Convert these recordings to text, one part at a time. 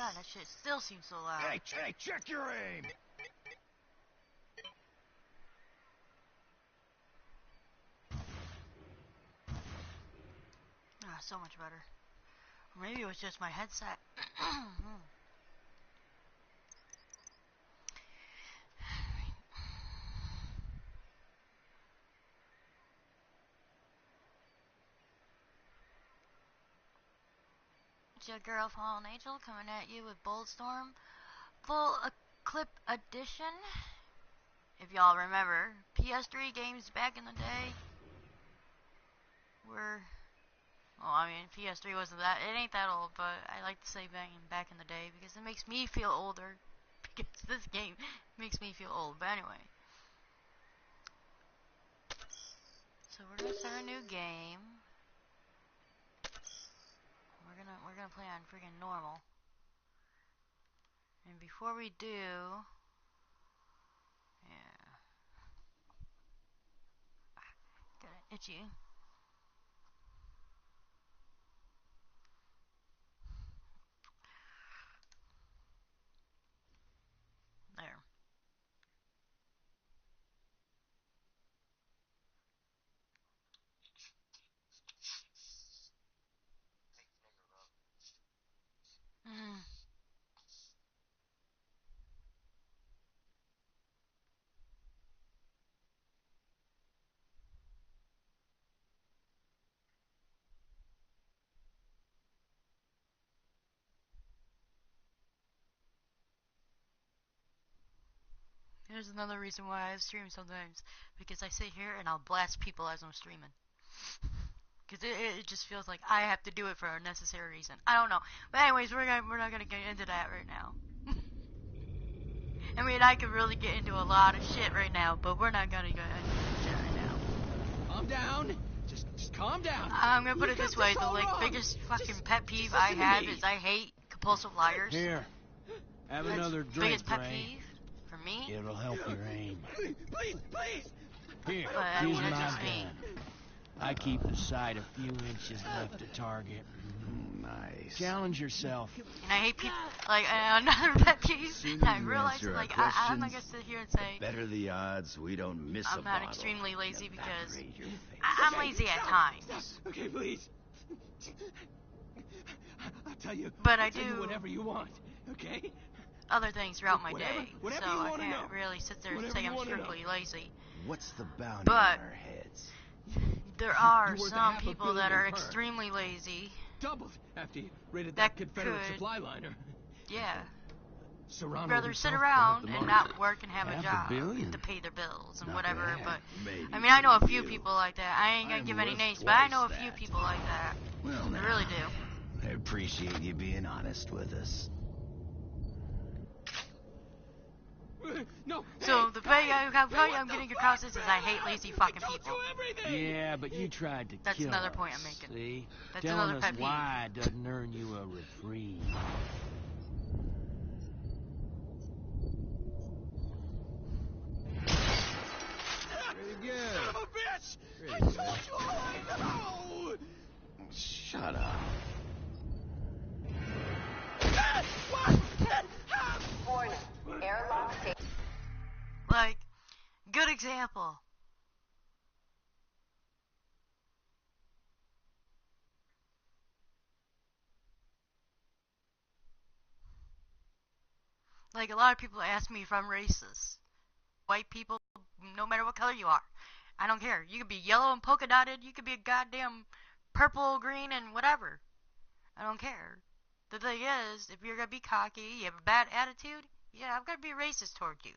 God, that shit still seems so loud. Hey, check your aim! Ah, so much better. Or maybe it was just my headset. It's your girl, Fallen Angel, coming at you with Bulletstorm Full Clip Edition. If y'all remember, PS3 games back in the day were... Well, I mean, PS3 wasn't that... It ain't that old, but I like to say back in the day because it makes me feel older. Because this game makes me feel old. But anyway. So we're gonna start a new game. We're gonna play on freaking normal. And before we do... Yeah. Got it itchy. There. Here's another reason why I stream sometimes. Because I sit here and I'll blast people as I'm streaming. Because it just feels like I have to do it for a necessary reason. I don't know. But anyways, we're not going to get into that right now. I mean, I could really get into a lot of shit right now, but we're not going to get into shit right now. Calm down. Just calm down. I'm going to put it this way. The biggest fucking pet peeve I have is I hate compulsive liars. Here. Have another drink, biggest pet Ray. peeve for me. It'll help your aim. Please. Here, But here's my just gun. me. I keep the sight a few inches left to target. Nice. Challenge yourself. And I hate people, like, another pet peeve, and I realize, like, I'm not gonna sit here and say, Better the odds we don't miss I'm a not bottle. extremely lazy because Evaporate your face. I'm lazy at times. Okay, please. I'll tell you. But I I'll tell you do whatever you want. Okay. other things throughout my Whatever- day, whatever so you I wanna can't know. really sit there and Whatever say you I'm wanna strictly lazy. What's the bounty But- on our heads? There are You worth some $500 people that million are per. extremely lazy. Doubled after you raided That that Confederate could- supply liner. Yeah. Serrano Rather sit himself around put up the and market. not work and have a $500 job million. to pay their bills and Not whatever, bad. but Maybe I mean, I know a for few you. people like that. I ain't gonna I'm give any worth names, but I know a twice few that. people like that. Well, I now, really do. I appreciate you being honest with us. No. So the way I'm getting across this is I hate lazy fucking people. Yeah, but you tried to That's kill another us, point I'm making. See? That's Telling another us pet peeve. why doesn't earn you a reprieve. Pretty good. Son of a bitch! Pretty I good. told you all I know! Shut up. What? Warning. Airlock station. Like, good example. Like, a lot of people ask me if I'm racist. White people, no matter what color you are. I don't care. You could be yellow and polka dotted. You could be a goddamn purple, green, and whatever. I don't care. The thing is, if you're gonna be cocky, you have a bad attitude, yeah, I'm gonna be racist toward you.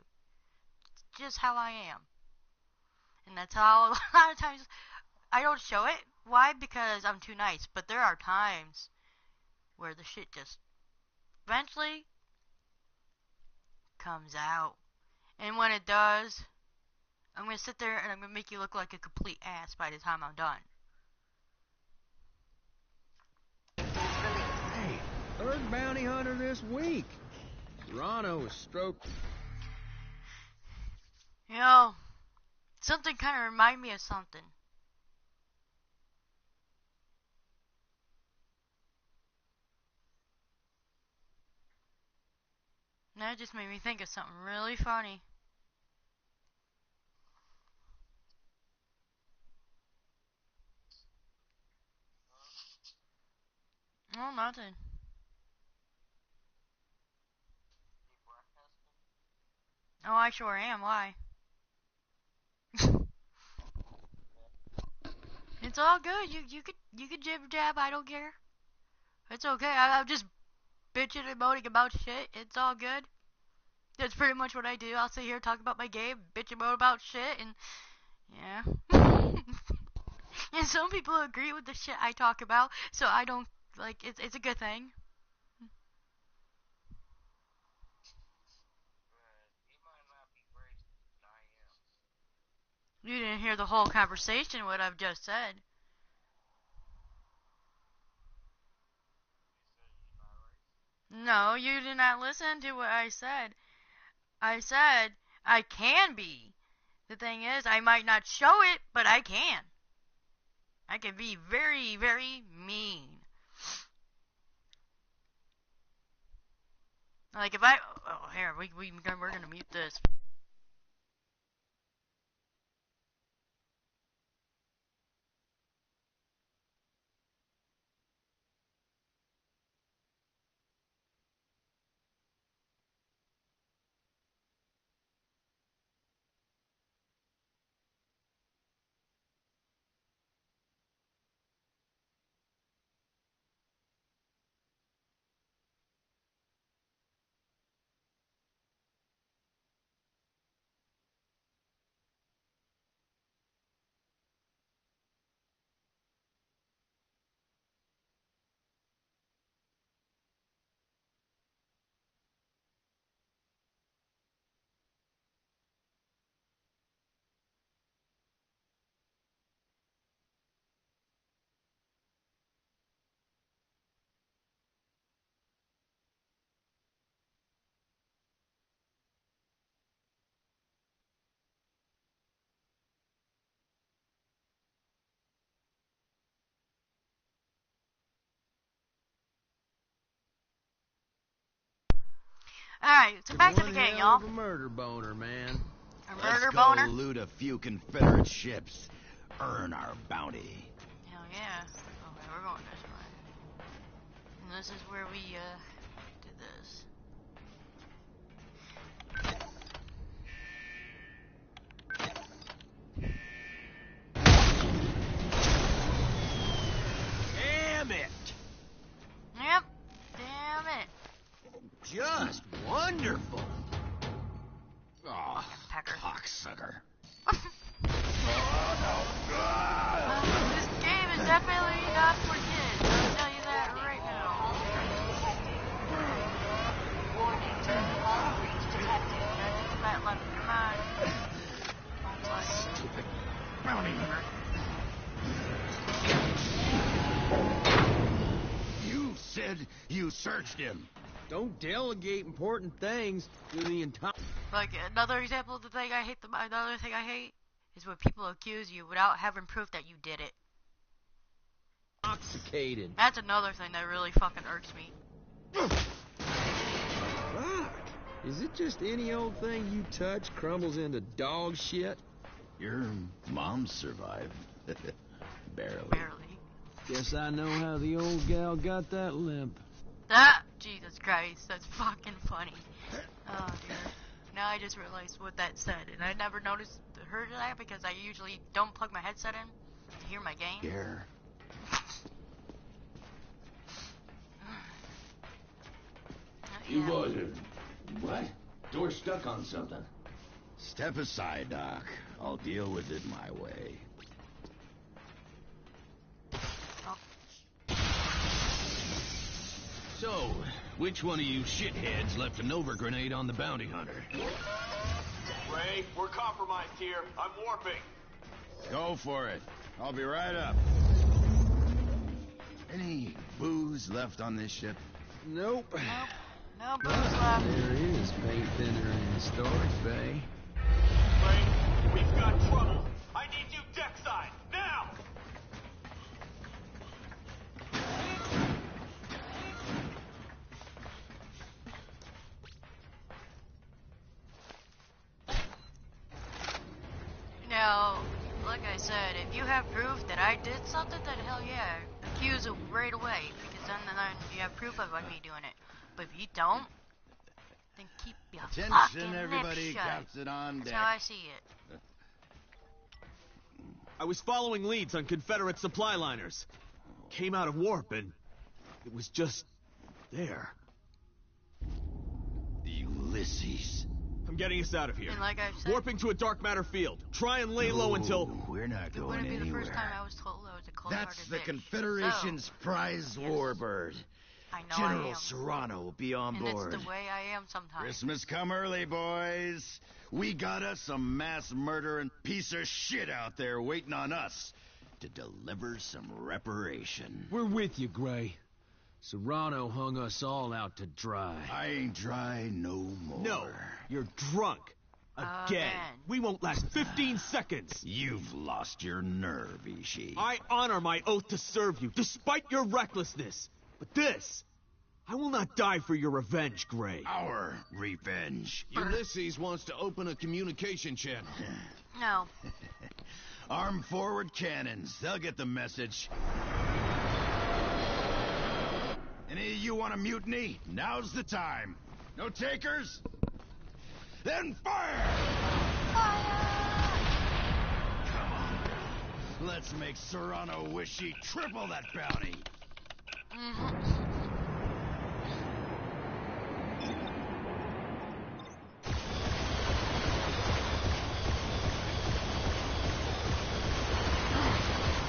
It's just how I am. And that's how a lot of times I don't show it. Why? Because I'm too nice. But there are times where the shit just eventually comes out. And when it does, I'm gonna sit there and I'm gonna make you look like a complete ass by the time I'm done. Hey, third bounty hunter this week. Serrano was stroked. You know, something kind of reminded me of something. That just made me think of something really funny. Oh, nothing. Oh, I sure am. Why? It's all good. You could jib jab. I don't care. It's okay. I'm just bitching and moaning about shit. It's all good. That's pretty much what I do. I'll sit here and talk about my game, bitch and moan about shit, and yeah. And some people agree with the shit I talk about, so I don't like. It's a good thing. You didn't hear the whole conversation. What I've just said. No, you did not listen to what I said. I said I can be. The thing is, I might not show it, but I can. I can be very, very mean. Like if I, oh here we're gonna mute this. Alright, so back to the game, y'all. A murder boner, man. A murder Let's boner? go loot a few Confederate ships. Earn our bounty. Hell yeah. Okay, we're going this way. And this is where we, did this. Damn it! Yep. Damn it. Just wonderful. Oh, Pecker. cocksucker. This game is definitely not for kids. I'll tell you that right now. Warning, terminal breach detected. That left your mind. Stupid bounty hunter. You said you searched him. Don't delegate important things to the entire... Like, another example of the thing I hate, another thing I hate is when people accuse you without having proof that you did it. Intoxicated. That's another thing that really fucking irks me. Fuck. Is it just any old thing you touch crumbles into dog shit? Your mom survived. Barely. Barely. Guess I know how the old gal got that limp. Ah, Jesus Christ, that's fucking funny. Oh dear. Now I just realized what that said, and I never heard that because I usually don't plug my headset in to hear my game. Here. You boys are... What? Door stuck on something. Step aside, Doc. I'll deal with it my way. So, which one of you shitheads left a Nova grenade on the bounty hunter? Ray, we're compromised here. I'm warping. Go for it. I'll be right up. Any booze left on this ship? Nope. Nope. No booze left. There is paint thinner in the storage bay. Ray, we've got trouble. I need you deck side, now! if you have proof that I did something, then hell yeah, accuse it right away, because then you have proof of me doing it. But if you don't, then keep your Attention, fucking everybody, lips shut. captain on That's deck. how I see it. I was following leads on Confederate supply liners. Came out of warp and it was just there. Ulysses. I'm getting us out of here. And like I said, Warping to a dark matter field. Try and lay low until... We're not it going wouldn't be the anywhere. first time I was told I was a cold-hearted That's the bitch. Confederation's So, prize warbird. I know General I am. Serrano will be on And board. that's the way I am sometimes. Christmas come early, boys. We got us some mass murdering piece of shit out there waiting on us to deliver some reparation. We're with you, Gray. Serrano hung us all out to dry. I ain't dry no more. No, you're drunk. Again. Again. We won't last 15 seconds. You've lost your nerve, Ishii. I honor my oath to serve you, despite your recklessness. But this... I will not die for your revenge, Gray. Our revenge. Ulysses wants to open a communication channel. No. Arm forward cannons. They'll get the message. Any of you want a mutiny? Now's the time. No takers? Then fire! Come on. Let's make Serrano wish he tripled that bounty.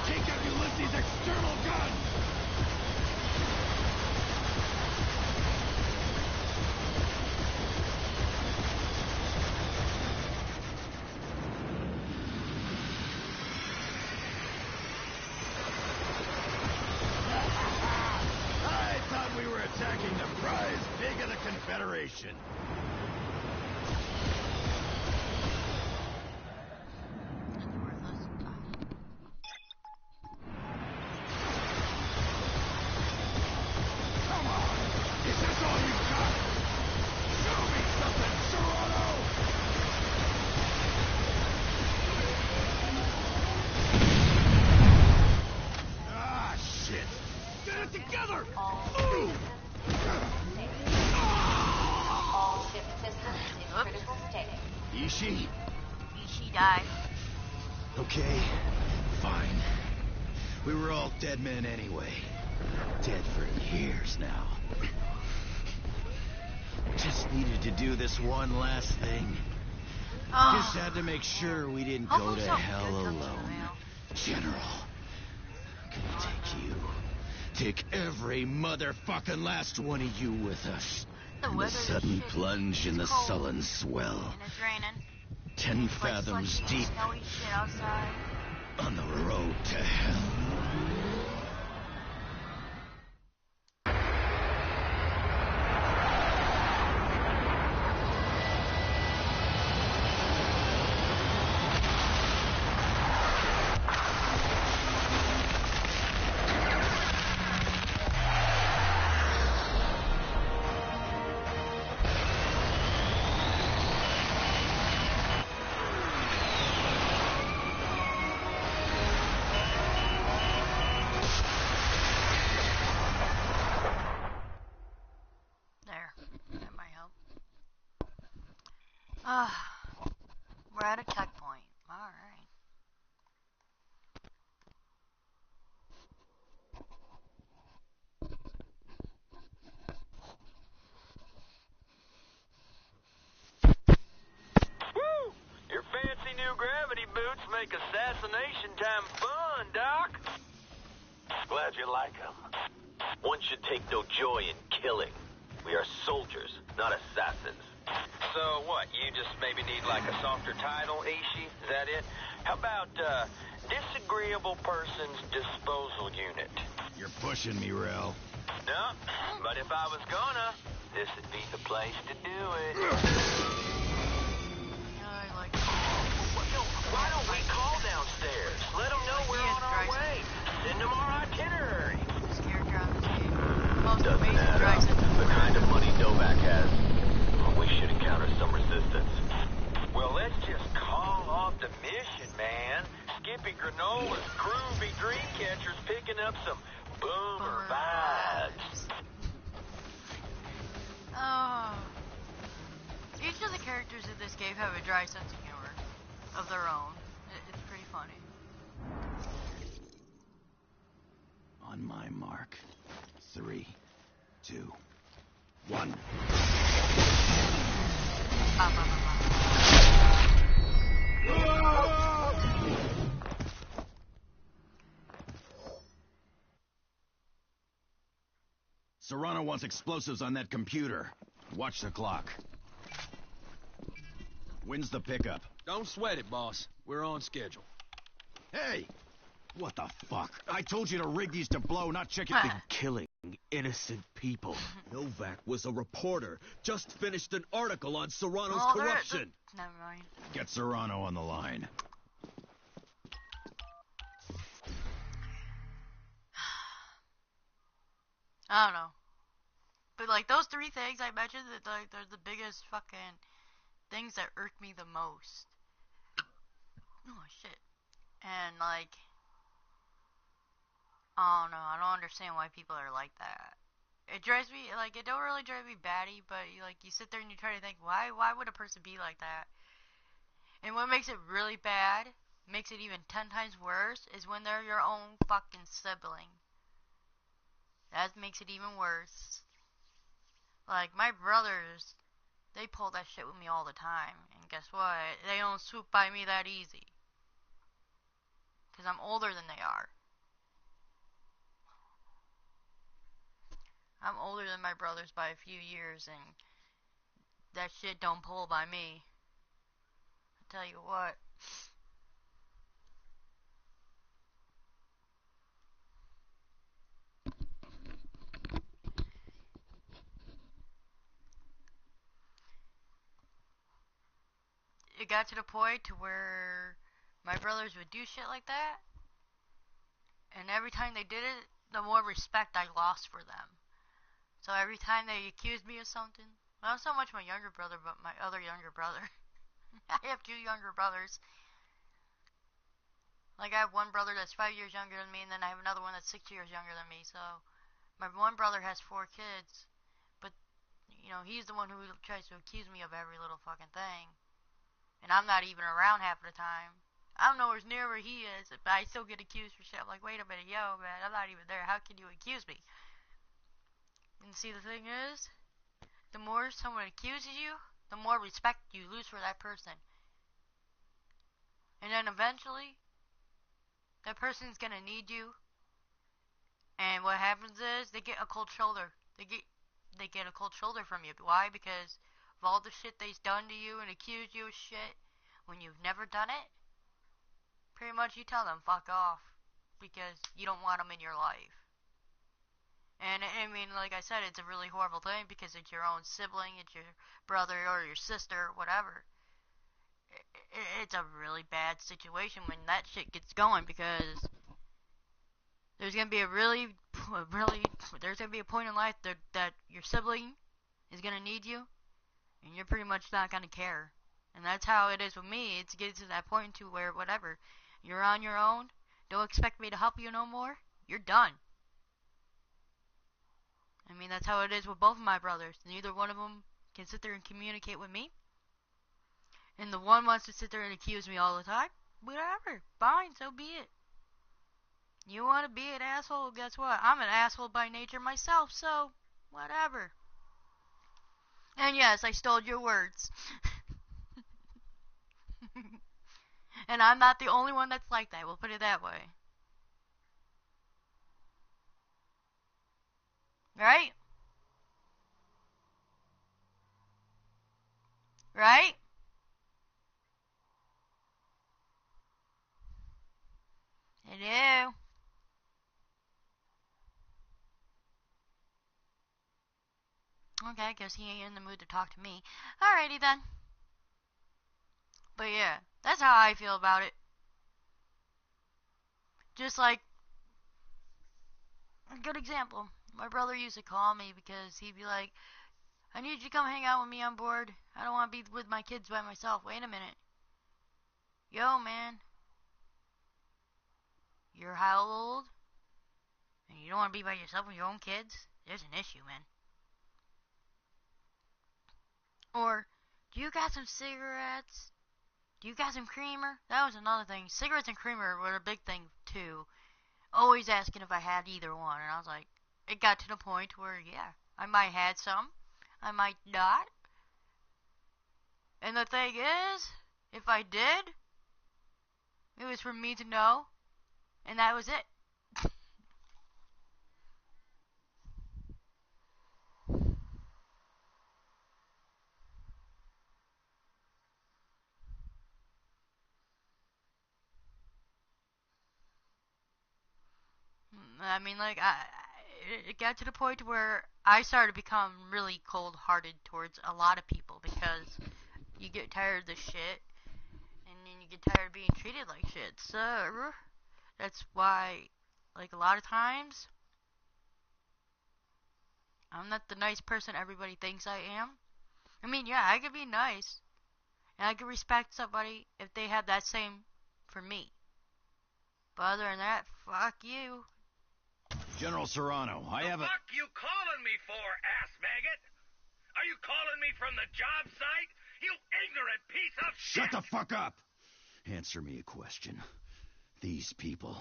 Take out Ulysses' external gun! I thought we were attacking the prize pig of the Confederation. Come on! Is this all you've got? Show me something, Serrano! Ah, shit! Get it together! Ooh! All ship systems in critical state. Ishii? She died. Okay, fine. We were all dead men anyway. Dead for years now. Just needed to do this one last thing. Just had to make sure we didn't go to hell alone. General, I'm gonna take you. Take every motherfucking last one of you with us. The In the weather's sudden shitty. plunge in the It's cold. sullen swell. And it's raining. 10 Like fathoms slushy, deep snowy shit outside. on the road to hell. There. That might help. We're at a checkpoint. Alright. Woo! Your fancy new gravity boots make assassination time fun, Doc. Glad you like them. One should take no joy in killing. We are soldiers, not assassins. So what, you just maybe need like a softer title, Ishii? Is that it? How about, disagreeable person's disposal unit? You're pushing me, Rel. No, but if I was gonna, this would be the place to do it. I like Why don't we call downstairs? Let them know we're on our way. Send them our itinerary. this character on this game. Most Doesn't amazing add dry up. sense The kind of money Novak has. We should encounter some resistance. Well, let's just call off the mission, man. Skippy Granola us groovy dream catchers picking up some boomer vibes. Oh. Each of the characters in this game have a dry sense of humor of their own. It's pretty funny. On my mark. 3, 2, 1. Serrano wants explosives on that computer. Watch the clock. When's the pickup? Don't sweat it, boss. We're on schedule. Hey! What the fuck? I told you to rig these to blow, not check it. Killing innocent people. Novak was a reporter. Just finished an article on Serrano's corruption. Never mind. Get Serrano on the line. I don't know. But, like, those 3 things I mentioned, like, they're the biggest fucking things that irk me the most. Oh, shit. And, like, I don't know. I don't understand why people are like that. It drives me, like, it don't really drive me batty, but, you sit there and you try to think, why would a person be like that? And what makes it really bad, makes it even 10 times worse, is when they're your own fucking sibling. That makes it even worse. Like, my brothers, they pull that shit with me all the time. And guess what? They don't swoop by me that easy. Because I'm older than they are. I'm older than my brothers by a few years, and that shit don't pull by me. I tell you what. It got to the point to where my brothers would do shit like that, and every time they did it, the more respect I lost for them. So every time they accused me of something, not so much my younger brother, but my other younger brother. I have 2 younger brothers. Like, I have one brother that's 5 years younger than me, and then I have another one that's 6 years younger than me. So my one brother has 4 kids, but, he's the one who tries to accuse me of every little fucking thing. And I'm not even around half the time. I'm nowhere near where he is, but I still get accused for shit. I'm like, wait a minute, yo, man, I'm not even there. How can you accuse me? And see, the thing is, the more someone accuses you, the more respect you lose for that person. And then eventually, that person's gonna need you. And what happens is, they get a cold shoulder. They get a cold shoulder from you. Why? Because of all the shit they've done to you and accused you of shit when you've never done it. Pretty much you tell them, fuck off. Because you don't want them in your life. And, I mean, like I said, it's a really horrible thing because it's your own sibling, it's your brother or your sister, whatever. It's a really bad situation when that shit gets going because there's going to be there's going to be a point in life that your sibling is going to need you, and you're pretty much not going to care. And that's how it is with me. It's getting to that point to where, whatever, you're on your own, don't expect me to help you no more, you're done. I mean, that's how it is with both of my brothers. Neither one of them can sit there and communicate with me. And the one wants to sit there and accuse me all the time. Whatever. Fine, so be it. You want to be an asshole? Guess what? I'm an asshole by nature myself, so whatever. And yes, I stole your words. And I'm not the only one that's like that. We'll put it that way. Right? Right? Hello? Okay, I guess he ain't in the mood to talk to me. Alrighty then. But yeah, that's how I feel about it. Just like, a good example. My brother used to call me because he'd be like, I need you to come hang out with me on board. I don't want to be with my kids by myself. Wait a minute. Yo, man. you're how old, and you don't want to be by yourself with your own kids, there's an issue, man. Or, do you got some cigarettes? Do you got some creamer? That was another thing. Cigarettes and creamer were a big thing, too. Always asking if I had either one. And I was like, it got to the point where, yeah, I might had some. I might not. And the thing is, if I did, it was for me to know. And that was it. I mean, like, it got to the point where I started to become really cold-hearted towards a lot of people because you get tired of the shit, and then you get tired of being treated like shit. So, that's why, like, a lot of times, I'm not the nice person everybody thinks I am. I mean, yeah, I could be nice, and I could respect somebody if they have that same for me. But other than that, fuck you. General Serrano, I have a... Fuck you calling me for, ass maggot? Are you calling me from the job site? You ignorant piece of shit! Shut the fuck up! Answer me a question. These people...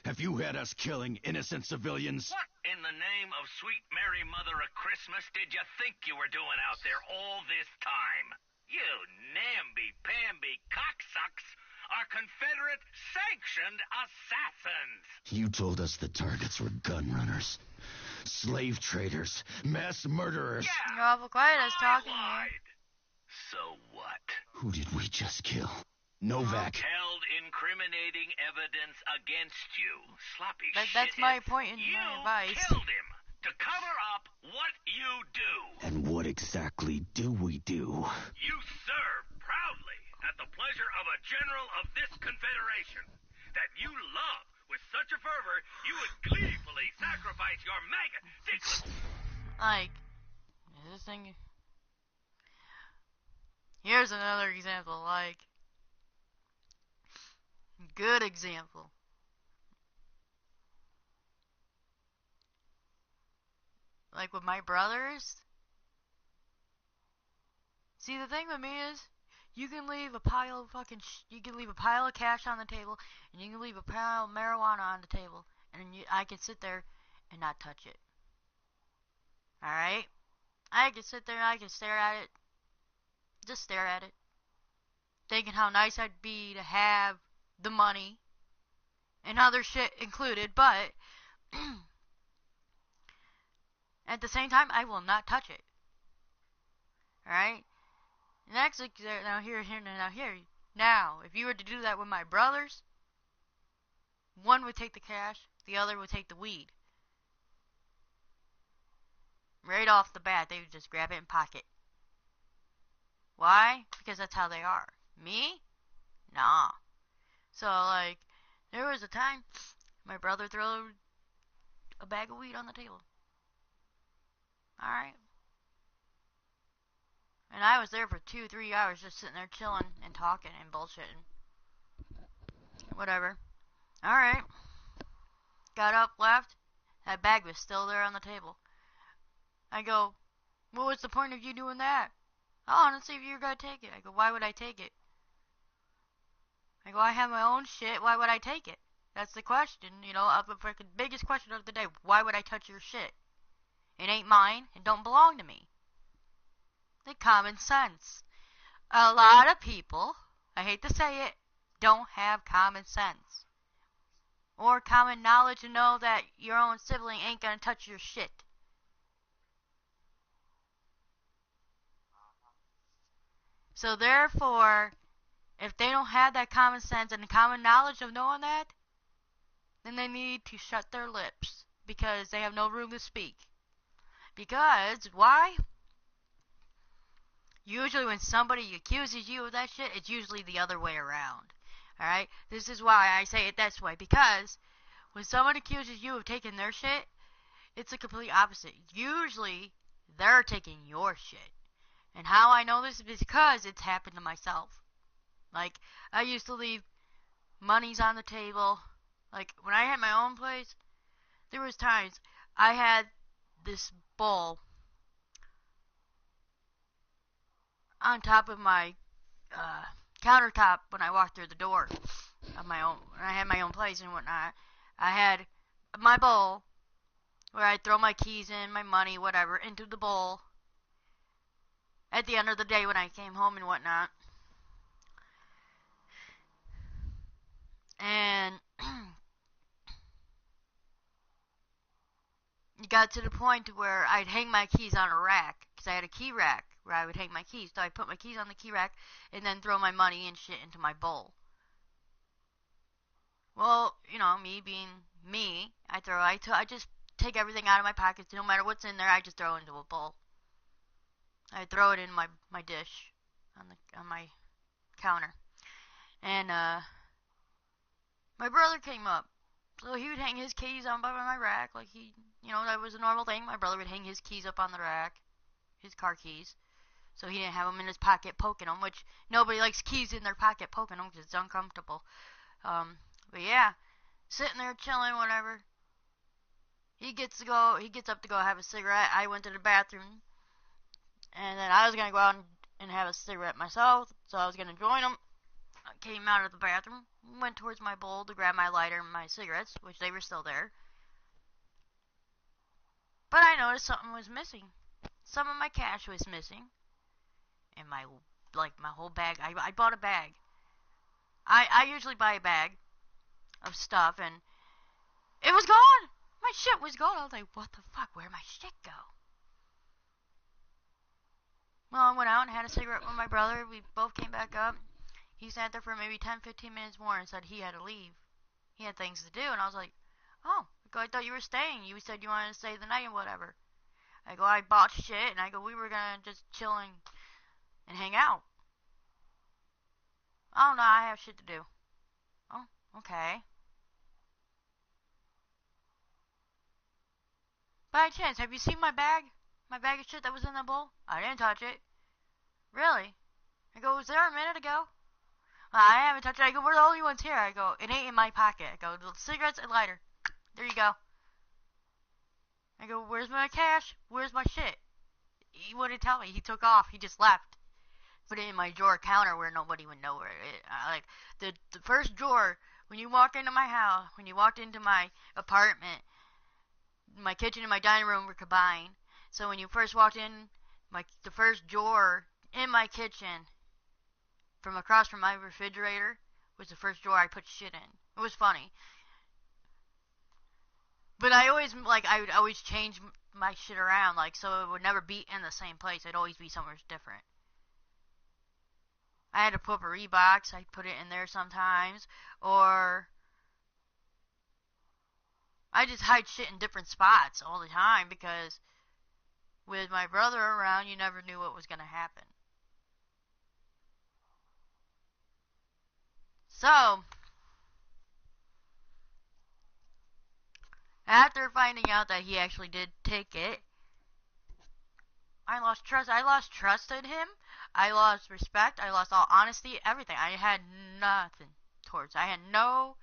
Have you had us killing innocent civilians? What in the name of sweet Mary Mother of Christmas did you think you were doing out there all this time? You namby-pamby cocksucks are Confederate-sanctioned assassins! You told us the targets were gun runners, slave traders, mass murderers. Yeah, You're awful quiet. I was talking to you. lied. So what? Who did we just kill? Novak. Held incriminating evidence against you. Sloppy shit. That's my point in you my advice. killed him to cover up what you do. And what exactly do we do? You serve proudly at the pleasure of a general of this confederation that you love with such a fervor you would gleefully sacrifice your maggot dickles. Like, this thing... Here's another example, like... Good example. Like with my brothers. See, the thing with me is, you can leave a pile of you can leave a pile of cash on the table, and you can leave a pile of marijuana on the table, and I can sit there and not touch it. Alright? I can sit there and I can stare at it. Just stare at it. Thinking how nice I'd be to have the money and other shit included, but at the same time, I will not touch it. Alright? Next, now, if you were to do that with my brothers, one would take the cash, the other would take the weed. Right off the bat, they would just grab it and pocket. Why? Because that's how they are. Me? Nah. So, like, there was a time my brother threw a bag of weed on the table. Alright. And I was there for 2-3 hours just sitting there chilling and talking and bullshitting. Whatever. Alright. Got up, left. That bag was still there on the table. I go, well, what's the point of you doing that? I want to see if you're going to take it. I go, why would I take it? I go, I have my own shit. Why would I take it? That's the question, you know, the freaking biggest question of the day. Why would I touch your shit? It ain't mine. It don't belong to me. The common sense. A lot of people, I hate to say it, don't have common sense. Or common knowledge to know that your own sibling ain't gonna touch your shit. So therefore, if they don't have that common sense and the common knowledge of knowing that, then they need to shut their lips because they have no room to speak. Because, why? Usually when somebody accuses you of that shit, it's usually the other way around. Alright? This is why I say it this way. Because when someone accuses you of taking their shit, it's the complete opposite. Usually, they're taking your shit. And how I know this is because it's happened to myself. Like, I used to leave monies on the table, Like, when I had my own place, there was times I had this bowl on top of my countertop when I walked through the door of my own. When I had my own place and whatnot, I had my bowl where I'd throw my keys in, my money, whatever, into the bowl at the end of the day when I came home and whatnot. And it got to the point where I'd hang my keys on a rack, because I had a key rack where I would hang my keys. So I put my keys on the key rack and then throw my money and shit into my bowl. Well, you know, me being me, I just take everything out of my pockets. No matter what's in there, I just throw it into a bowl. I throw it in my dish on my counter. And my brother came up. So he would hang his keys on by my rack, like that was a normal thing. My brother would hang his keys up on the rack, his car keys, so he didn't have them in his pocket poking them, which nobody likes keys in their pocket poking them because it's uncomfortable. But yeah, sitting there chilling, whatever. He gets up to go have a cigarette. I went to the bathroom, and then I was gonna go out and have a cigarette myself, so I was gonna join him. I came out of the bathroom, went towards my bowl to grab my lighter and my cigarettes, which they were still there. But I noticed something was missing. Some of my cash was missing. And my whole bag. I bought a bag. I usually buy a bag of stuff, and it was gone. My shit was gone. I was like, what the fuck? Where'd my shit go? Well, I went out and had a cigarette with my brother. We both came back up. He sat there for maybe 10-15 minutes more and said he had to leave. He had things to do, and I was like, oh, I thought you were staying. You said you wanted to stay the night and whatever. I go, I bought shit, and I go, we were gonna just chill and hang out. Oh, no, I have shit to do. Oh, okay. By chance, have you seen my bag? My bag of shit that was in the bowl? I didn't touch it. Really? I go, was there a minute ago? I haven't touched it. I go, we're the only ones here. I go, it ain't in my pocket. I go, the cigarettes and lighter. There you go. I go, where's my cash? Where's my shit? He wouldn't tell me. He took off. He just left. Put it in my drawer counter where nobody would know where it is. Like, the first drawer, when you walk into my house, when you walked into my apartment, my kitchen and my dining room were combined. So when you first walked in, the first drawer in my kitchen, from across from my refrigerator, was the first drawer I put shit in. It was funny. But I would always change my shit around, so it would never be in the same place. It'd always be somewhere different. I had a potpourri box. I'd put it in there sometimes. Or I just hide shit in different spots all the time because with my brother around, you never knew what was going to happen. So, after finding out that he actually did take it, I lost trust. I lost trust in him. I lost respect. I lost all honesty, everything. I had nothing towards. I had no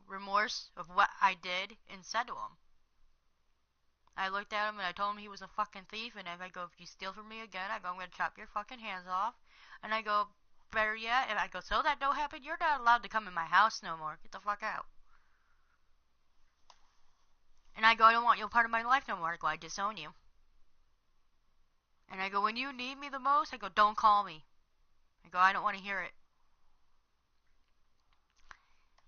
remorse of what I did and said to him. I looked at him and I told him he was a fucking thief, and if you steal from me again, I go, I'm gonna chop your fucking hands off. And I go, better yet, if I go, so that don't happen, you're not allowed to come in my house no more. Get the fuck out. And I go, I don't want you a part of my life no more. I go, I disown you. And I go, when you need me the most, I go, don't call me. I go, I don't want to hear it.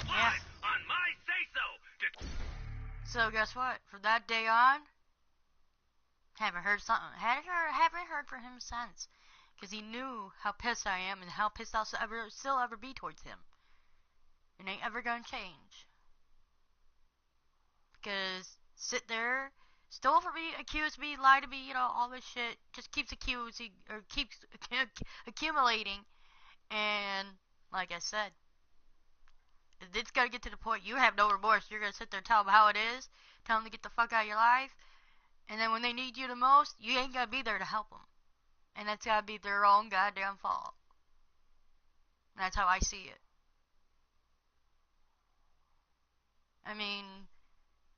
Yeah. On my say-so. So guess what? From that day on, haven't heard from him since. Because he knew how pissed I am and how pissed I'll still ever be towards him. It ain't ever gonna change. Because sit there, stole from me, accused me, lied to me, all this shit, just keeps accusing, or keeps accumulating. And, like I said, it's gonna get to the point you have no remorse. You're gonna sit there and tell them how it is, tell them to get the fuck out of your life, and then when they need you the most, you ain't gonna be there to help them. And that's gotta be their own goddamn fault. That's how I see it. I mean,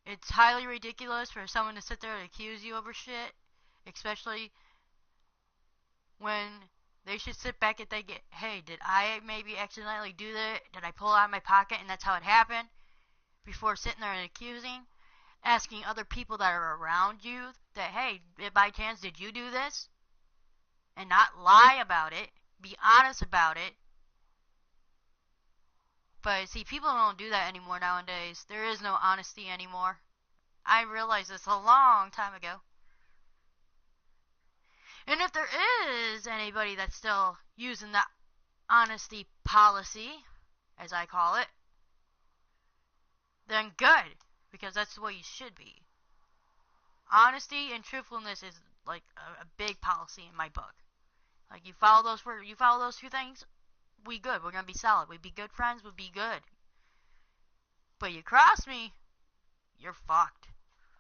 it's highly ridiculous for someone to sit there and accuse you over shit, especially when they should sit back and think, hey, did I maybe accidentally do that? Did I pull it out of my pocket and that's how it happened? Before sitting there and accusing, asking other people that are around you that, hey, by chance, did you do this? And not lie about it. Be honest about it. But see, people don't do that anymore nowadays. There is no honesty anymore. I realized this a long time ago. And if there is anybody that's still using the honesty policy, as I call it, then good, because that's the way you should be. Honesty and truthfulness is like a big policy in my book. Like you follow those two things, we good. We're gonna be solid. We'd be good friends. We'd be good. But you cross me, you're fucked.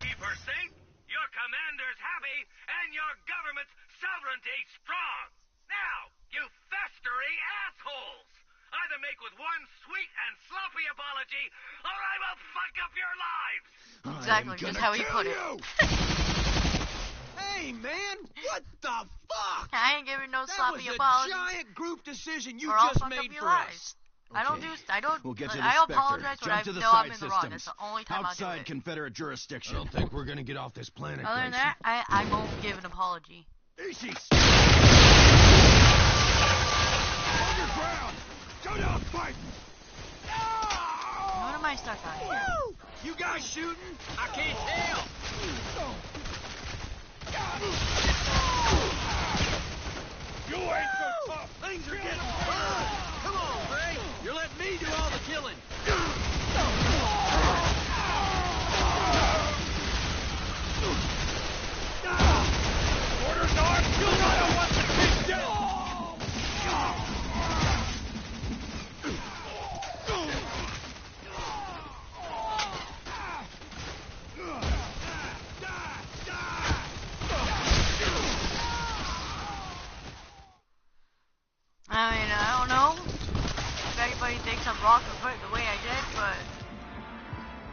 Keep her safe, your commander's happy, and your government's sovereignty strong. Now, you festery assholes! Either make with one sweet and sloppy apology, or I will fuck up your lives! Exactly, just how he put it. Hey, man, what the fuck? I ain't giving no sloppy apology. That was a giant group decision you just made for us. I don't We'll get to the I Spectre. apologize when I Jump to the know side I'm in the systems. wrong. That's the only time I'll do Outside it. Confederate jurisdiction. I don't think we're gonna get off this planet. Other than that, I won't give an apology. Ishi, On your ground! Go down, fight! What am I stuck on here? Woo! You guys shooting? I can't tell. You ain't so tough. Things are getting burned. Come on, Gray. You're letting me do all the killing. Orders are, you'll not want to keep dead. I mean, I don't know if anybody thinks I'm wrong for putting it the way I did, but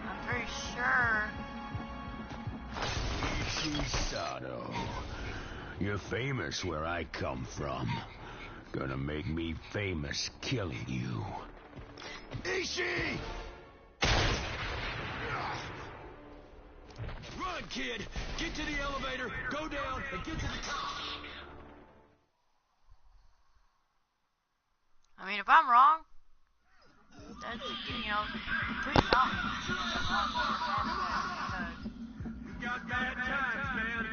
I'm pretty sure. Shisado. You're famous where I come from. Gonna make me famous killing you. Ishi! Run, kid! Get to the elevator, go down, and get to the top! I mean, if I'm wrong, that's, please tell me. You got bad times, man.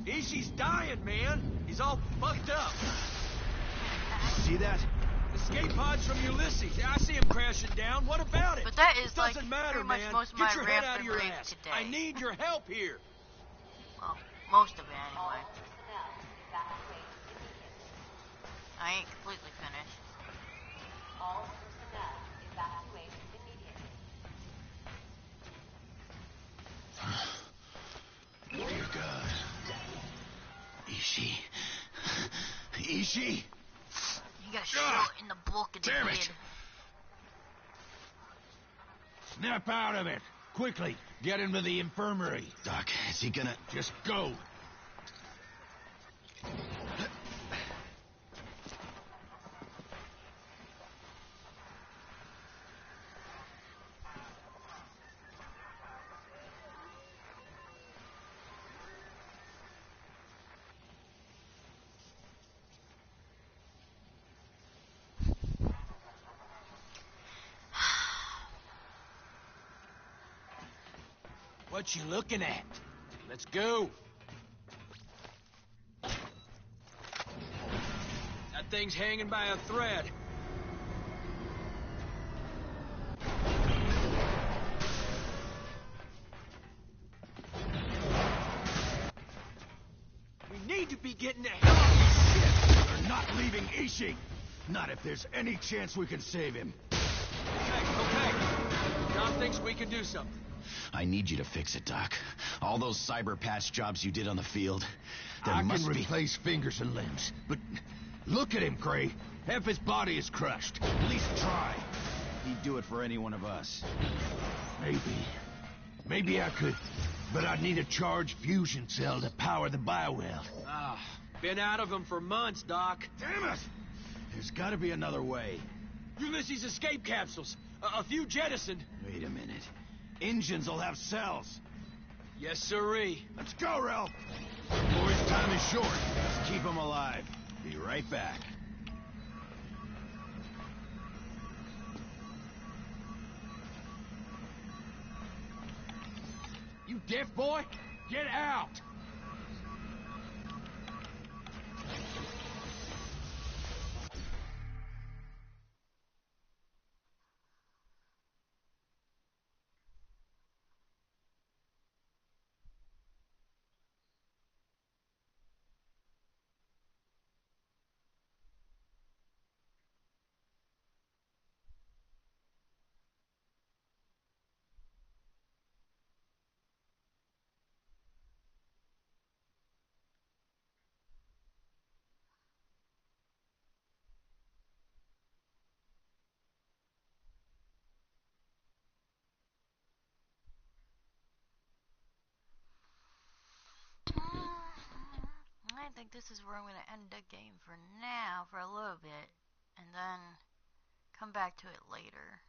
Ishi's dying, man. He's all fucked up. see that? Escape pods from Ulysses. I see him crashing down. What about it? But that is, it doesn't matter, pretty much man. most of Get my your head rant out of your related ass. today. I need your help here. Well, most of it anyway. I ain't completely finished. All personnel evacuate immediately. Dear God. Ishi. Ishi? You gotta show it in the book and Damn the it. kid. Snap out of it. Quickly, get him to the infirmary. Doc, is he gonna... Just go. What you looking at? Let's go. That thing's hanging by a thread. We need to be getting the hell out of this shit. We're not leaving Ishi! Not if there's any chance we can save him. Okay. John thinks we can do something. I need you to fix it, Doc. All those cyber patch jobs you did on the field, I can replace fingers and limbs, but look at him, Gray. Half his body is crushed. At least try. He'd do it for any one of us. Maybe I could, but I'd need a charged fusion cell to power the bioweld. Been out of them for months, Doc. Damn it! There's gotta be another way. Ulysses' escape capsules. A few jettisoned. Wait a minute. Engines will have cells. Yes, sirree. Let's go, Ralph. Boys, time is short. Let's keep him alive. Be right back. You deaf boy? Get out! I think this is where I'm going to end the game for now, for a little bit, and then come back to it later.